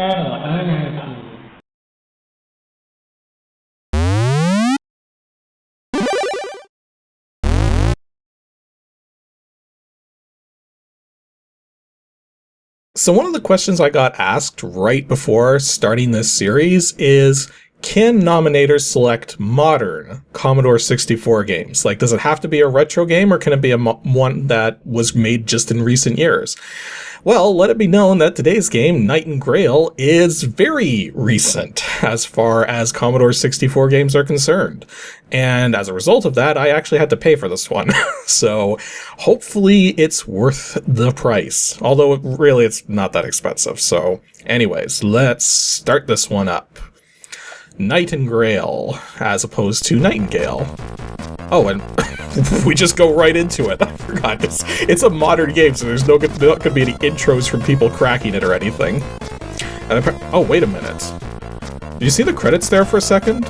Annoyances. So one of the questions I got asked right before starting this series is, can nominators select modern Commodore 64 games? Like, does it have to be a retro game, or can it be one that was made just in recent years? Well, let it be known that today's game, Knight and Grail, is very recent as far as Commodore 64 games are concerned. And as a result of that, I actually had to pay for this one. So hopefully it's worth the price. Although really it's not that expensive. So anyways, let's start this one up. Knight and Grail, as opposed to Nightingale. Oh, and we just go right into it. I forgot. It's a modern game, so there's not going to be any intros from people cracking it or anything. And oh, wait a minute. Did you see the credits there for a second?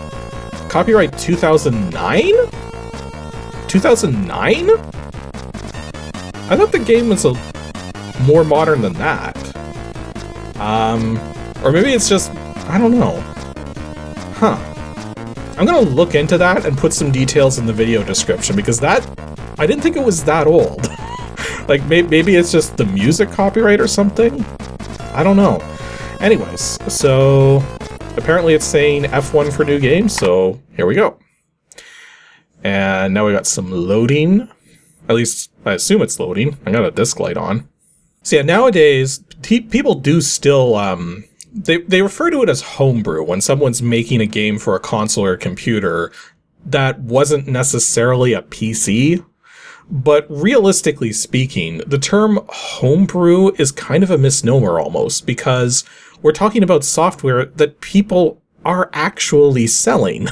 Copyright 2009? 2009? I thought the game was more modern than that. Or maybe it's just, I don't know. Huh. I'm gonna look into that and put some details in the video description, because I didn't think it was that old. Like, maybe it's just the music copyright or something? I don't know. Anyways, so apparently it's saying F1 for new games, so here we go. And now we got some loading. At least, I assume it's loading. I got a disc light on. So yeah, nowadays, people do still, They refer to it as homebrew when someone's making a game for a console or a computer that wasn't necessarily a PC. But realistically speaking, the term homebrew is kind of a misnomer almost, because we're talking about software that people are actually selling.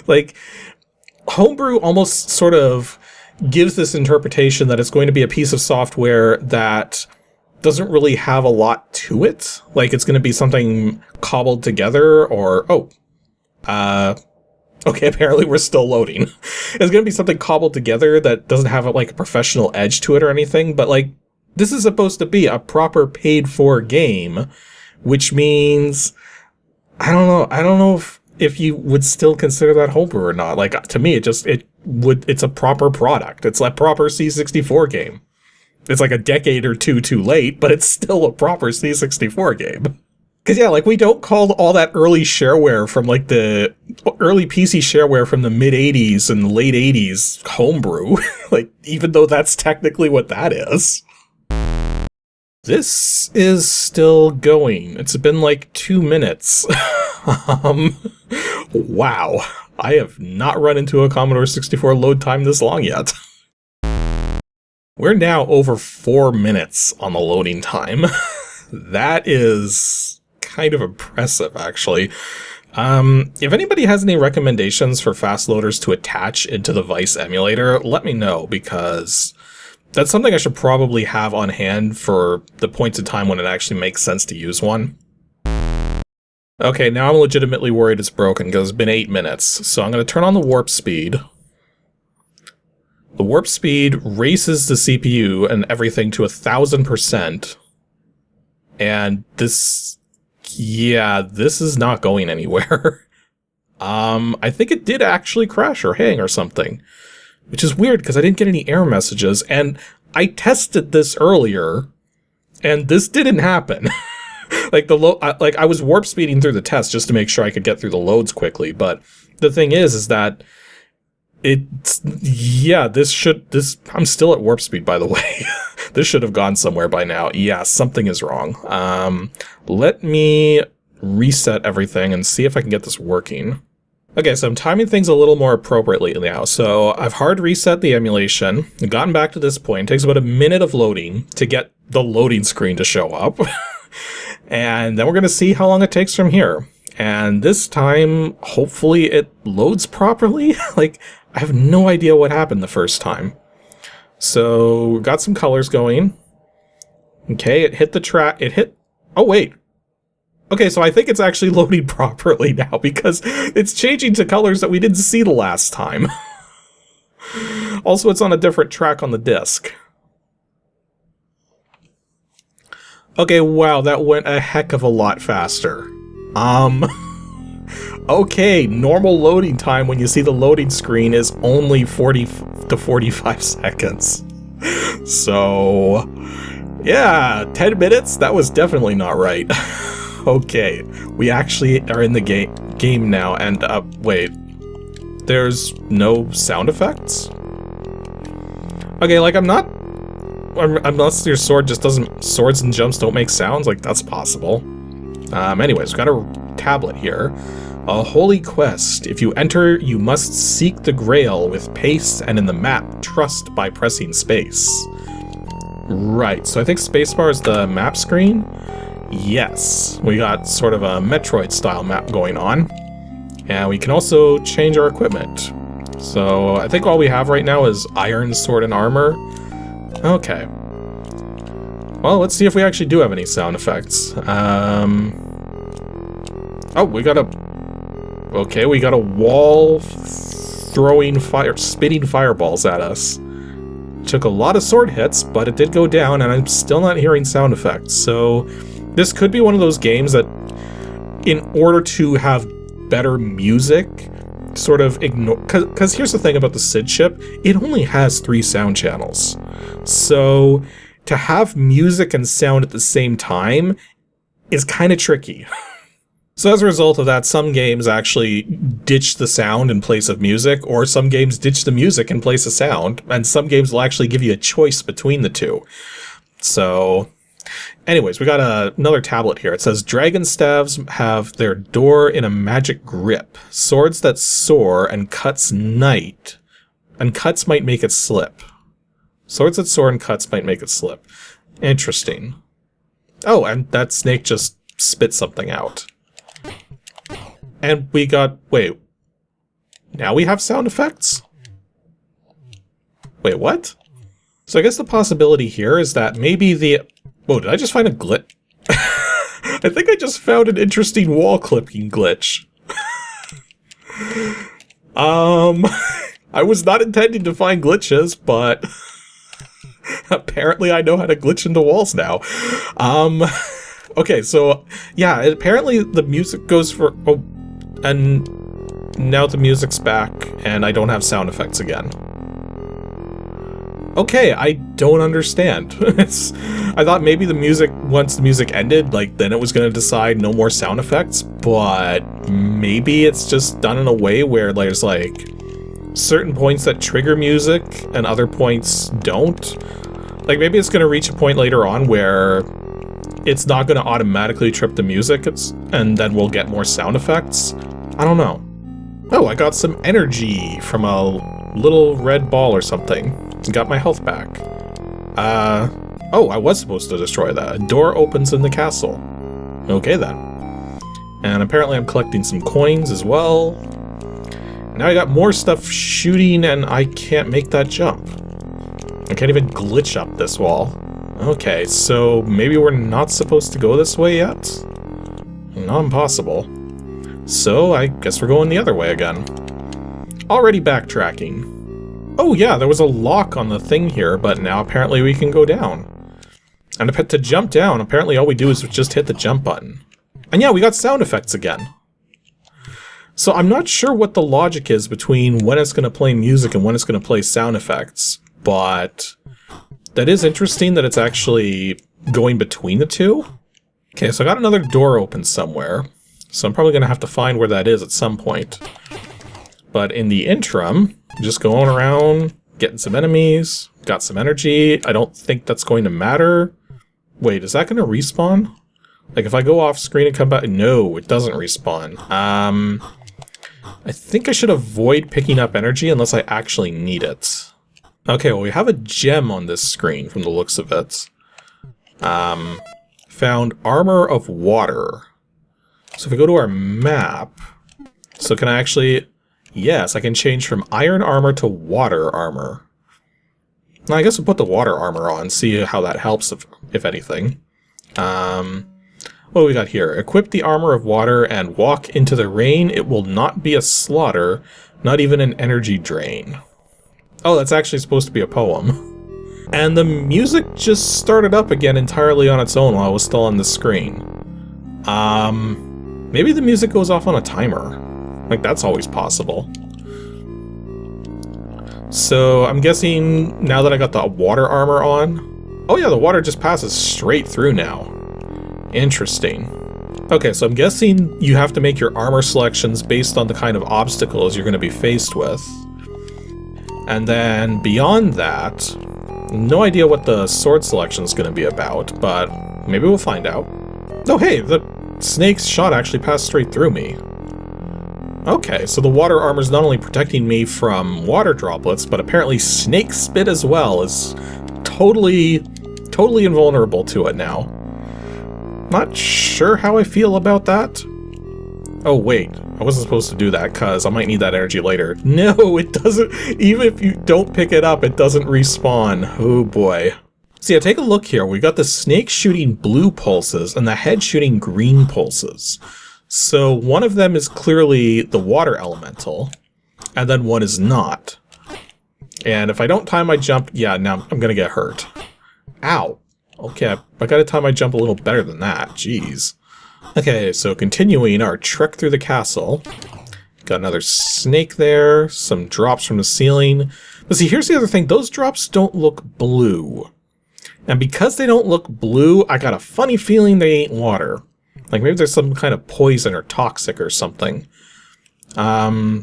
Like, homebrew almost sort of gives this interpretation that it's going to be a piece of software that doesn't really have a lot to it. Like, it's going to be something cobbled together, or, okay, apparently we're still loading. It's going to be something cobbled together that doesn't have, like, a professional edge to it or anything, but, like, this is supposed to be a proper paid-for game, which means, I don't know if you would still consider that homebrew or not. Like, to me, it's a proper product. It's a proper C64 game. It's like a decade or two too late, but it's still a proper C64 game. Because yeah, like, we don't call all that early shareware from, like, the early PC shareware from the mid-80s and late 80s homebrew. Like, even though that's technically what that is. This is still going. It's been like 2 minutes. Wow. I have not run into a Commodore 64 load time this long yet. We're now over 4 minutes on the loading time. That is kind of impressive, actually. If anybody has any recommendations for fast loaders to attach into the Vice emulator, let me know, because that's something I should probably have on hand for the points in time when it actually makes sense to use one. Okay, now I'm legitimately worried it's broken, because it's been 8 minutes. So I'm going to turn on the warp speed. The warp speed races the CPU and everything to 1000%. And this is not going anywhere. I think it did actually crash or hang or something, which is weird because I didn't get any error messages, and I tested this earlier and this didn't happen. Like, I was warp speeding through the test just to make sure I could get through the loads quickly, but the thing is that I'm still at warp speed, by the way. This should have gone somewhere by now. Yeah, something is wrong. Let me reset everything and see if I can get this working. Okay, so I'm timing things a little more appropriately now. So I've hard reset the emulation, gotten back to this point. It takes about a minute of loading to get the loading screen to show up. And then we're going to see how long it takes from here. And this time, hopefully it loads properly. Like, I have no idea what happened the first time. So, got some colors going. Okay, it hit the track. Oh, wait. Okay, so I think it's actually loading properly now, because it's changing to colors that we didn't see the last time. Also, it's on a different track on the disc. Okay, wow, that went a heck of a lot faster. Okay, normal loading time when you see the loading screen is only 40 to 45 seconds. So, yeah, 10 minutes? That was definitely not right. Okay, we actually are in the game now, and, wait. There's no sound effects? Okay, like, unless your sword just doesn't... Swords and jumps don't make sounds, like, that's possible. Anyways, we've got a tablet here. A holy quest. If you enter, you must seek the Grail with pace and in the map, trust by pressing space. Right, so I think spacebar is the map screen? Yes. We got sort of a Metroid-style map going on. And we can also change our equipment. So I think all we have right now is iron, sword, and armor. Okay. Well, let's see if we actually do have any sound effects. Oh, we got a... Okay, we got a wall throwing spitting fireballs at us. Took a lot of sword hits, but it did go down, and I'm still not hearing sound effects. So this could be one of those games that, in order to have better music, sort of ignore... Because here's the thing about the SID chip, it only has 3 sound channels. So to have music and sound at the same time is kind of tricky. So as a result of that, some games actually ditch the sound in place of music, or some games ditch the music in place of sound, and some games will actually give you a choice between the two. So, anyways, we got another tablet here. It says, Dragon staves have their door in a magic grip. Swords that soar and cuts might make it slip. Swords that soar and cuts might make it slip. Interesting. Oh, and that snake just spit something out. And we got... Wait. Now we have sound effects? Wait, what? So I guess the possibility here is that maybe the... Whoa, did I just find a glitch? I think I just found an interesting wall clipping glitch. I was not intending to find glitches, but... apparently I know how to glitch into walls now. Okay, so... Yeah, apparently the music goes for... Oh, and now the music's back, and I don't have sound effects again. Okay, I don't understand. I thought maybe the music, once the music ended, like, then it was going to decide no more sound effects, but maybe it's just done in a way where there's, like, certain points that trigger music, and other points don't. Like, maybe it's going to reach a point later on where it's not going to automatically trip the music, and then we'll get more sound effects. I don't know. Oh, I got some energy from a little red ball or something. Got my health back. Oh, I was supposed to destroy that. A door opens in the castle. Okay then. And apparently I'm collecting some coins as well. Now I got more stuff shooting and I can't make that jump. I can't even glitch up this wall. Okay, so maybe we're not supposed to go this way yet? Not impossible. So I guess we're going the other way again. Already backtracking. Oh yeah, there was a lock on the thing here, but now apparently we can go down. And to jump down, apparently all we do is just hit the jump button. And yeah, we got sound effects again. So I'm not sure what the logic is between when it's going to play music and when it's going to play sound effects, but that is interesting that it's actually going between the two. Okay, so I got another door open somewhere, so I'm probably going to have to find where that is at some point. But in the interim, just going around, getting some enemies, got some energy. I don't think that's going to matter. Wait, is that going to respawn? Like, if I go off screen and come back... No, it doesn't respawn. I think I should avoid picking up energy unless I actually need it. Okay, well, we have a gem on this screen from the looks of it. Found Armor of Water. So if we go to our map... So can I actually... Yes, I can change from iron armor to water armor. Now, I guess we'll put the water armor on, see how that helps, if anything. What do we got here? Equip the armor of water and walk into the rain. It will not be a slaughter, not even an energy drain. Oh, that's actually supposed to be a poem. And the music just started up again entirely on its own while I was still on the screen. Maybe the music goes off on a timer. Like, that's always possible. So, I'm guessing now that I got the water armor on... Oh yeah, the water just passes straight through now. Interesting. Okay, so I'm guessing you have to make your armor selections based on the kind of obstacles you're going to be faced with. And then beyond that, no idea what the sword selection is going to be about, but maybe we'll find out. Oh hey, the snake's shot actually passed straight through me. Okay, so the water armor is not only protecting me from water droplets, but apparently snake spit as well is totally invulnerable to it now. Not sure how I feel about that. Oh wait, I wasn't supposed to do that because I might need that energy later. No, it doesn't. Even if you don't pick it up, it doesn't respawn. Oh boy. So yeah, take a look here. We got the snake shooting blue pulses and the head shooting green pulses. So one of them is clearly the water elemental, and then one is not. And if I don't time my jump, yeah, now I'm gonna get hurt. Ow. Okay, I gotta time my jump a little better than that. Jeez. Okay, so continuing our trek through the castle. Got another snake there, some drops from the ceiling. But see, here's the other thing. Those drops don't look blue. And because they don't look blue, I got a funny feeling they ain't water. Like maybe there's some kind of poison or toxic or something. Okay,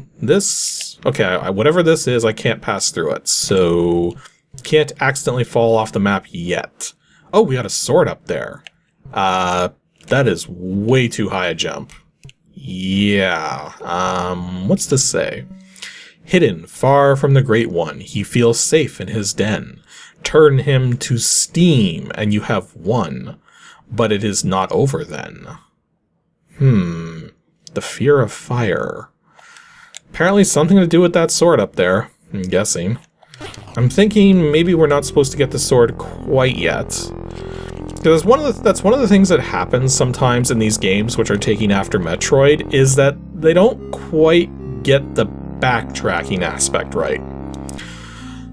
whatever this is, I can't pass through it. So, can't accidentally fall off the map yet. Oh, we got a sword up there. That is way too high a jump. Yeah, what's this say? Hidden, far from the Great One, he feels safe in his den. Turn him to steam, and you have won. But it is not over then. The fear of fire. Apparently something to do with that sword up there, I'm guessing. I'm thinking maybe we're not supposed to get the sword quite yet. Because that's one of the things that happens sometimes in these games which are taking after Metroid, is that they don't quite get the backtracking aspect right.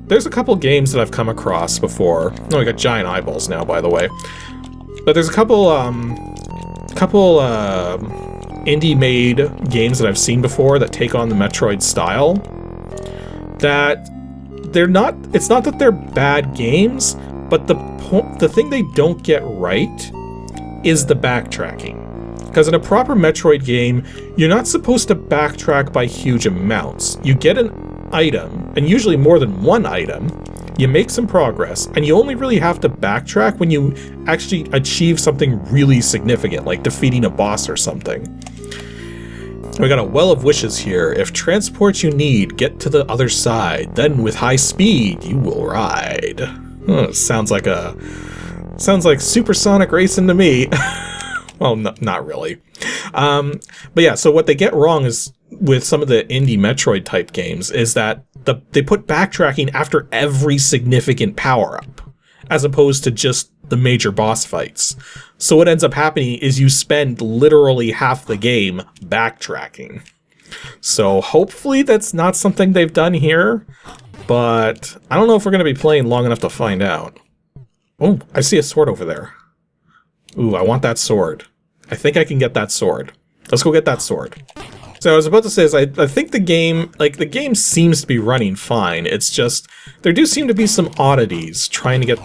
There's a couple games that I've come across before. Oh, I got giant eyeballs now, by the way. But there's a couple indie-made games that I've seen before that take on the Metroid style. That they're not. It's not that they're bad games, but the thing they don't get right is the backtracking. Because in a proper Metroid game, you're not supposed to backtrack by huge amounts. You get an item, and usually more than one item. You make some progress, and you only really have to backtrack when you actually achieve something really significant, like defeating a boss or something. We got a well of wishes here. If transport you need, get to the other side. Then with high speed, you will ride. Sounds like supersonic racing to me. Well, not really. But yeah, so what they get wrong is with some of the indie Metroid type games is that they put backtracking after every significant power-up, as opposed to just the major boss fights. So what ends up happening is you spend literally half the game backtracking. So hopefully that's not something they've done here, but I don't know if we're going to be playing long enough to find out. Oh, I see a sword over there. Ooh, I want that sword. I think I can get that sword. Let's go get that sword. So I was about to say is I think the game seems to be running fine. It's just there do seem to be some oddities trying to get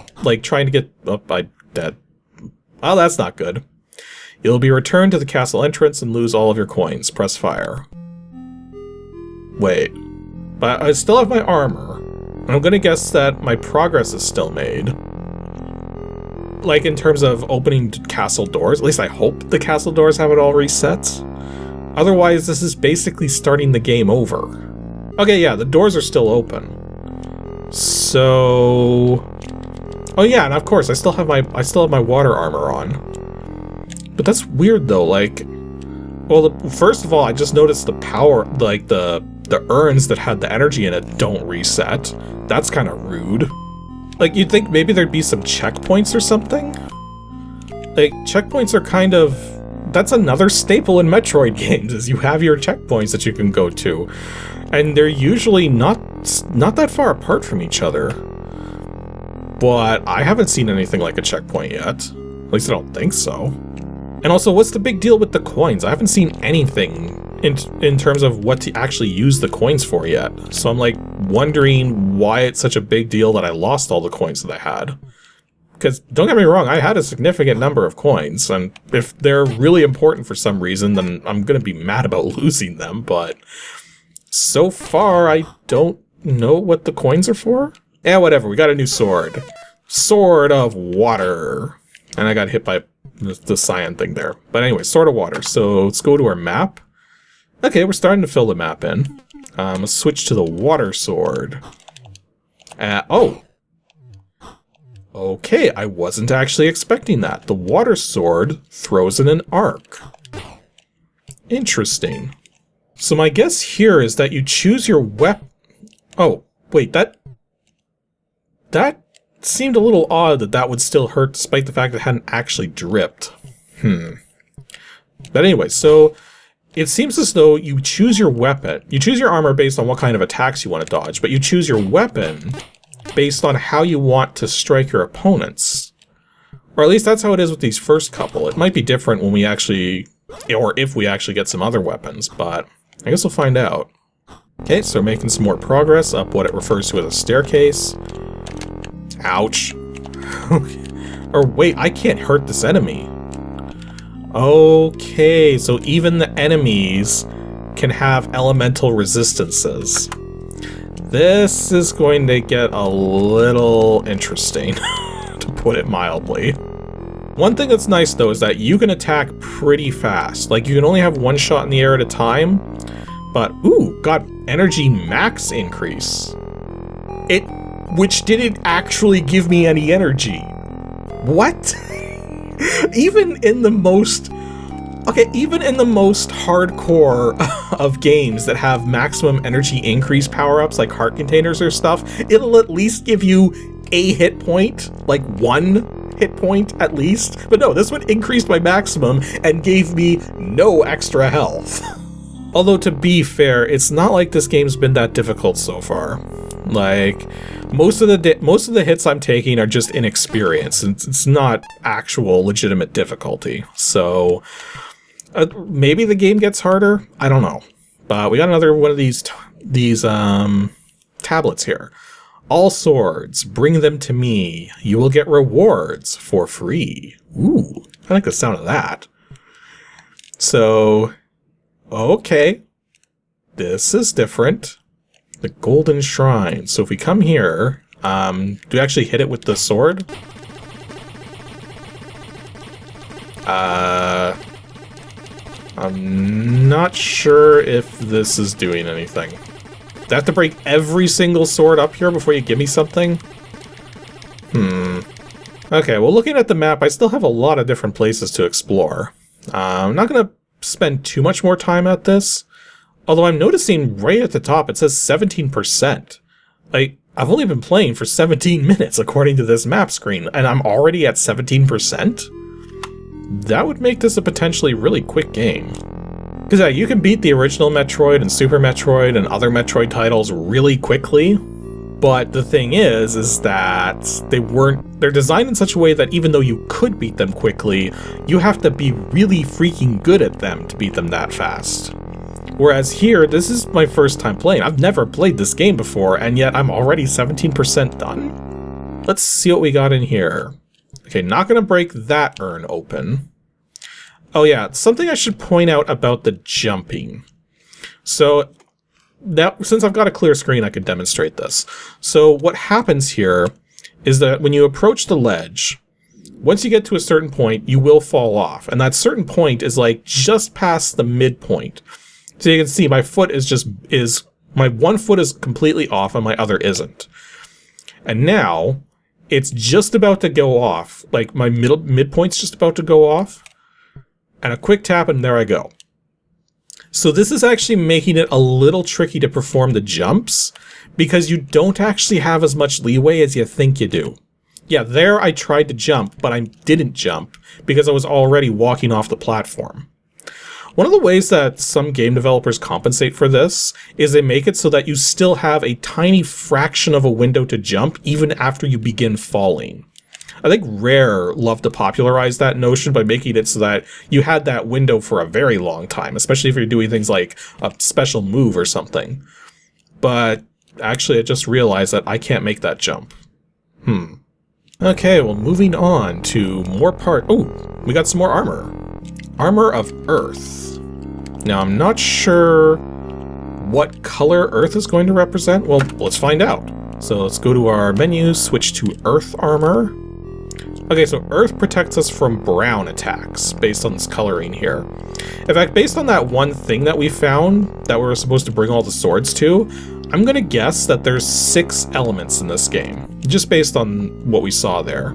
oh, I'm dead. Oh, that's not good. You'll be returned to the castle entrance and lose all of your coins. Press fire. Wait. But I still have my armor. And I'm gonna guess that my progress is still made. Like in terms of opening castle doors. At least I hope the castle doors have it all reset. Otherwise, this is basically starting the game over. Okay, yeah, the doors are still open. So, oh yeah, and of course, I still have my water armor on. But that's weird though. Like, well, first of all, I just noticed the power, like the urns that had the energy in it don't reset. That's kind of rude. Like, you'd think maybe there'd be some checkpoints or something. Like, checkpoints are kind of. That's another staple in Metroid games, is you have your checkpoints that you can go to. And they're usually not that far apart from each other. but I haven't seen anything like a checkpoint yet. At least I don't think so. And also, what's the big deal with the coins? I haven't seen anything in terms of what to actually use the coins for yet. So I'm like wondering why it's such a big deal that I lost all the coins that I had. Because don't get me wrong, I had a significant number of coins, and if they're really important for some reason, then I'm going to be mad about losing them, but so far I don't know what the coins are for. Yeah, whatever, we got a new sword. Sword of Water. And I got hit by the cyan thing there. But anyway, Sword of Water. So let's go to our map. Okay, we're starting to fill the map in. Let's switch to the Water Sword. Oh! Okay, I wasn't actually expecting that. The Water Sword throws in an arc. Interesting. So my guess here is that you choose your weapon... Oh, wait, that seemed a little odd that that would still hurt despite the fact that it hadn't actually dripped. But anyway, so it seems as though you choose your weapon. You choose your armor based on what kind of attacks you want to dodge, but you choose your weapon based on how you want to strike your opponents. Or at least that's how it is with these first couple. It might be different when we actually, or if we actually get some other weapons, but I guess we'll find out. Okay, so making some more progress up what it refers to as a staircase. Ouch. Okay. Or wait, I can't hurt this enemy. Okay, so even the enemies can have elemental resistances. This is going to get a little interesting, to put it mildly. One thing that's nice, though, is that you can attack pretty fast. Like, you can only have one shot in the air at a time, but, ooh, got energy max increase. Which didn't actually give me any energy. What? Even in the most... Okay, even in the most hardcore of games that have maximum energy increase power-ups, like heart containers or stuff, it'll at least give you a hit point, like one hit point at least. But no, this one increased my maximum and gave me no extra health. Although, to be fair, it's not like this game's been that difficult so far. Like, most of the hits I'm taking are just inexperience. It's not actual legitimate difficulty. So... maybe the game gets harder? I don't know. But we got another one of these tablets here. All swords, bring them to me. You will get rewards for free. Ooh, I like the sound of that. So, okay. This is different. The Golden Shrine. So if we come here, do we actually hit it with the sword? I'm not sure if this is doing anything. Do I have to break every single sword up here before you give me something? Okay, well, looking at the map, I still have a lot of different places to explore. I'm not going to spend too much more time at this, although I'm noticing right at the top it says 17%. Like, I've only been playing for 17 minutes according to this map screen, and I'm already at 17%? That would make this a potentially really quick game. Because yeah, you can beat the original Metroid and Super Metroid and other Metroid titles really quickly, but the thing is that they're designed in such a way that even though you could beat them quickly, you have to be really freaking good at them to beat them that fast. Whereas here, this is my first time playing. I've never played this game before, and yet I'm already 17% done. Let's see what we got in here. Okay, not gonna break that urn open. Oh yeah, something I should point out about the jumping. So, now, since I've got a clear screen, I can demonstrate this. So what happens here is that when you approach the ledge, once you get to a certain point, you will fall off. And that certain point is like just past the midpoint. So you can see my foot my one foot is completely off and my other isn't. And now, it's just about to go off. Like, my midpoint's just about to go off. And a quick tap, and there I go. So this is actually making it a little tricky to perform the jumps, because you don't actually have as much leeway as you think you do. Yeah, there I tried to jump, but I didn't jump, because I was already walking off the platform. One of the ways that some game developers compensate for this is they make it so that you still have a tiny fraction of a window to jump even after you begin falling. I think Rare loved to popularize that notion by making it so that you had that window for a very long time, especially if you're doing things like a special move or something. But actually, I just realized that I can't make that jump. Okay, well, moving on to more Oh, we got some more armor. Armor of Earth. Now, I'm not sure what color Earth is going to represent. Well, let's find out. So let's go to our menu, switch to Earth armor. Okay, so Earth protects us from brown attacks, based on this coloring here. In fact, based on that one thing that we found, that we were supposed to bring all the swords to, I'm gonna guess that there's 6 elements in this game, just based on what we saw there.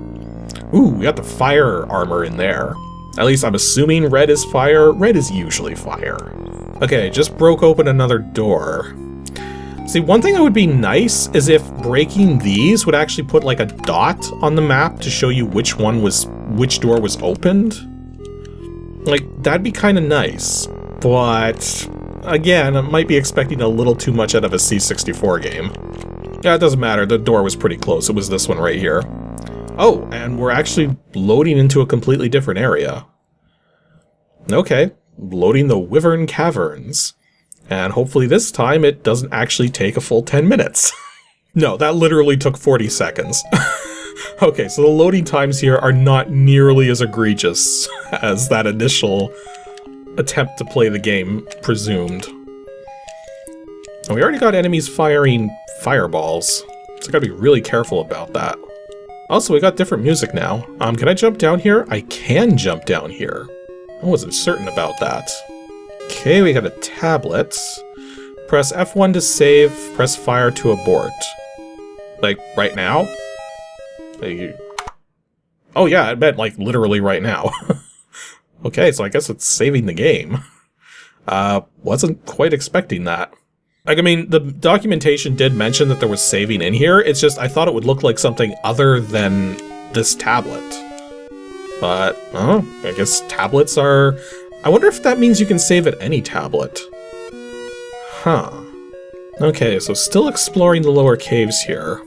Ooh, we got the fire armor in there. At least I'm assuming red is fire. Red is usually fire. Okay, just broke open another door. See, one thing that would be nice is if breaking these would actually put like a dot on the map to show you which door was opened. Like, that'd be kind of nice. But again, I might be expecting a little too much out of a C64 game. Yeah, it doesn't matter. The door was pretty close. It was this one right here. Oh, and we're actually loading into a completely different area. Okay, loading the Wyvern Caverns. And hopefully this time it doesn't actually take a full 10 minutes. No, that literally took 40 seconds. Okay, so the loading times here are not nearly as egregious as that initial attempt to play the game presumed. And we already got enemies firing fireballs, so I gotta be really careful about that. Also, we got different music now. Can I jump down here? I can jump down here. I wasn't certain about that. Okay, we got a tablet. Press F1 to save, press fire to abort. Like, right now? Oh yeah, I meant like literally right now. Okay, so I guess it's saving the game. Wasn't quite expecting that. Like, I mean, the documentation did mention that there was saving in here, it's just I thought it would look like something other than this tablet. But, oh, I guess tablets are... I wonder if that means you can save at any tablet. Huh. Okay, so still exploring the lower caves here.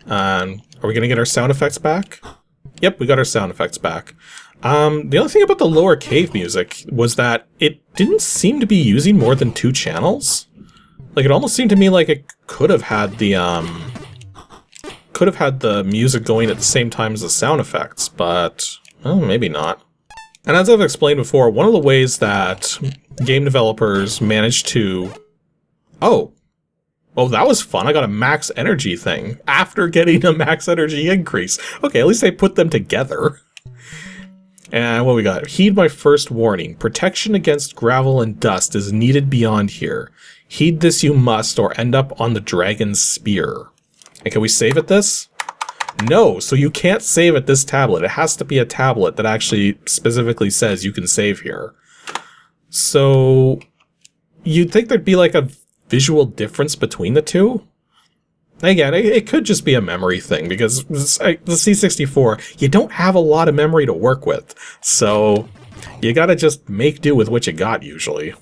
Are we gonna get our sound effects back? Yep, we got our sound effects back. The other thing about the lower cave music was that it didn't seem to be using more than 2 channels. Like, it almost seemed to me like it could have had the music going at the same time as the sound effects, but, well, maybe not. And as I've explained before, one of the ways that game developers managed to... Oh, that was fun. I got a max energy thing after getting a max energy increase. Okay, at least they put them together. And what we got? Heed my first warning. Protection against gravel and dust is needed beyond here. Heed this you must, or end up on the dragon's spear. And can we save at this? No, so you can't save at this tablet. It has to be a tablet that actually specifically says you can save here. So you'd think there'd be like a visual difference between the two? Again, it could just be a memory thing, because the C64, you don't have a lot of memory to work with, so you gotta just make do with what you got, usually.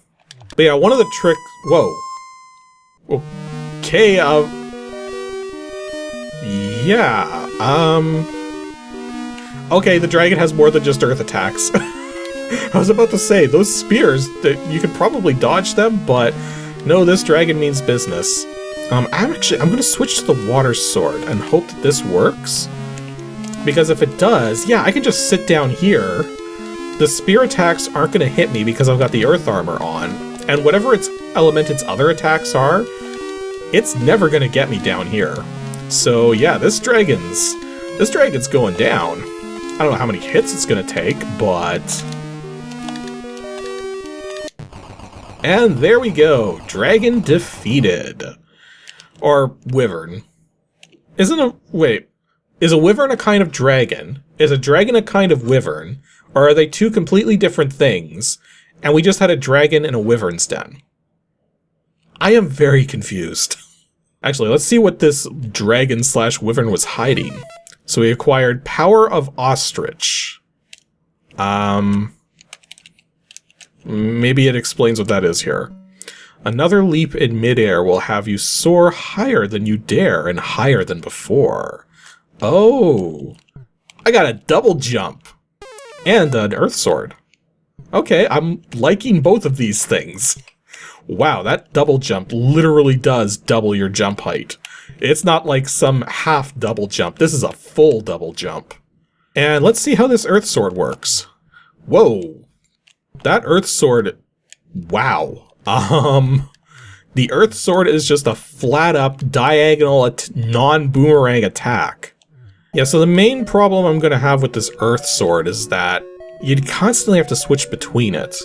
But yeah, one of the tricks... Whoa. Okay, yeah, okay, the dragon has more than just earth attacks. I was about to say, those spears, you could probably dodge them, but no, this dragon means business. I'm gonna switch to the water sword and hope that this works. Because if it does, yeah, I can just sit down here. The spear attacks aren't gonna hit me because I've got the earth armor on. And whatever its other attacks are, it's never gonna get me down here. So yeah, this dragon's going down. I don't know how many hits it's gonna take, but... And there we go, dragon defeated. Or wyvern. Is a wyvern a kind of dragon? Is a dragon a kind of wyvern? Or are they two completely different things, and we just had a dragon in a wyvern's den? I am very confused. Actually, let's see what this dragon/wyvern was hiding. So we acquired Power of Ostrich. Maybe it explains what that is here. Another leap in midair will have you soar higher than you dare and higher than before. Oh, I got a double jump and an earth sword. Okay, I'm liking both of these things. Wow, that double jump literally does double your jump height. It's not like some half double jump. This is a full double jump. And let's see how this earth sword works. Whoa, that earth sword, wow. The earth sword is just a flat up diagonal non-boomerang attack. Yeah, so the main problem I'm gonna have with this earth sword is that you'd constantly have to switch between it.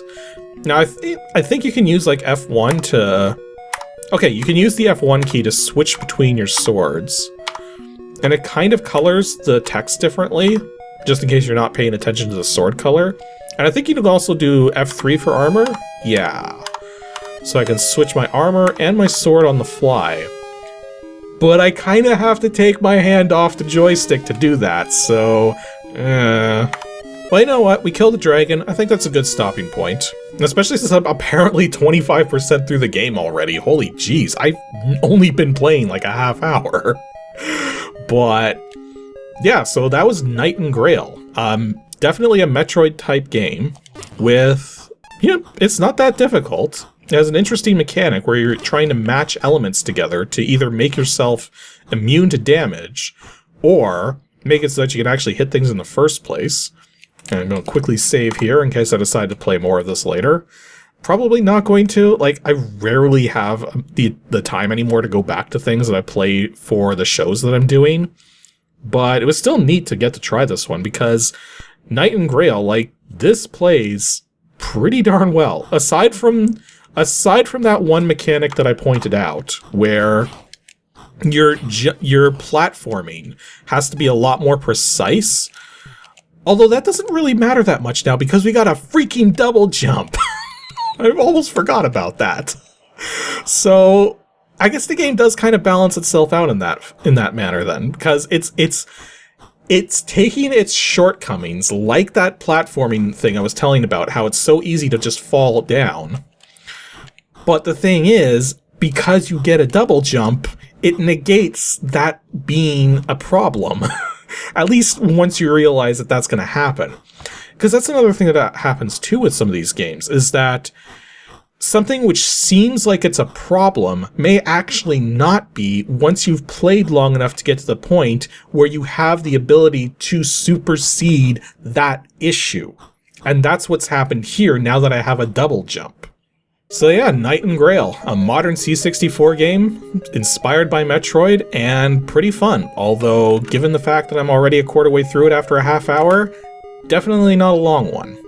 Now, I think you can use, like, F1 to... Okay, you can use the F1 key to switch between your swords. And it kind of colors the text differently, just in case you're not paying attention to the sword color. And I think you can also do F3 for armor? Yeah. So I can switch my armor and my sword on the fly. But I kind of have to take my hand off the joystick to do that, so... Well, you know what? We killed the dragon. I think that's a good stopping point. Especially since I'm apparently 25% through the game already. Holy jeez, I've only been playing like a half hour. But, yeah, so that was Knight and Grail. Definitely a Metroid-type game with... You know, it's not that difficult. It has an interesting mechanic where you're trying to match elements together to either make yourself immune to damage, or make it so that you can actually hit things in the first place. And I'm going to quickly save here in case I decide to play more of this later. Probably not going to. Like, I rarely have the time anymore to go back to things that I play for the shows that I'm doing. But it was still neat to get to try this one, because Knight and Grail, like, this plays pretty darn well. Aside from that one mechanic that I pointed out, where your platforming has to be a lot more precise. Although that doesn't really matter that much now because we got a freaking double jump. I almost forgot about that. So I guess the game does kind of balance itself out in that manner then, because it's taking its shortcomings, like that platforming thing I was telling about, how it's so easy to just fall down. But the thing is, because you get a double jump, it negates that being a problem. At least once you realize that that's going to happen. Because that's another thing that happens too with some of these games, is that something which seems like it's a problem may actually not be once you've played long enough to get to the point where you have the ability to supersede that issue. And that's what's happened here now that I have a double jump. So yeah, Knight and Grail, a modern C64 game inspired by Metroid and pretty fun. Although, given the fact that I'm already a quarter way through it after a half hour, definitely not a long one.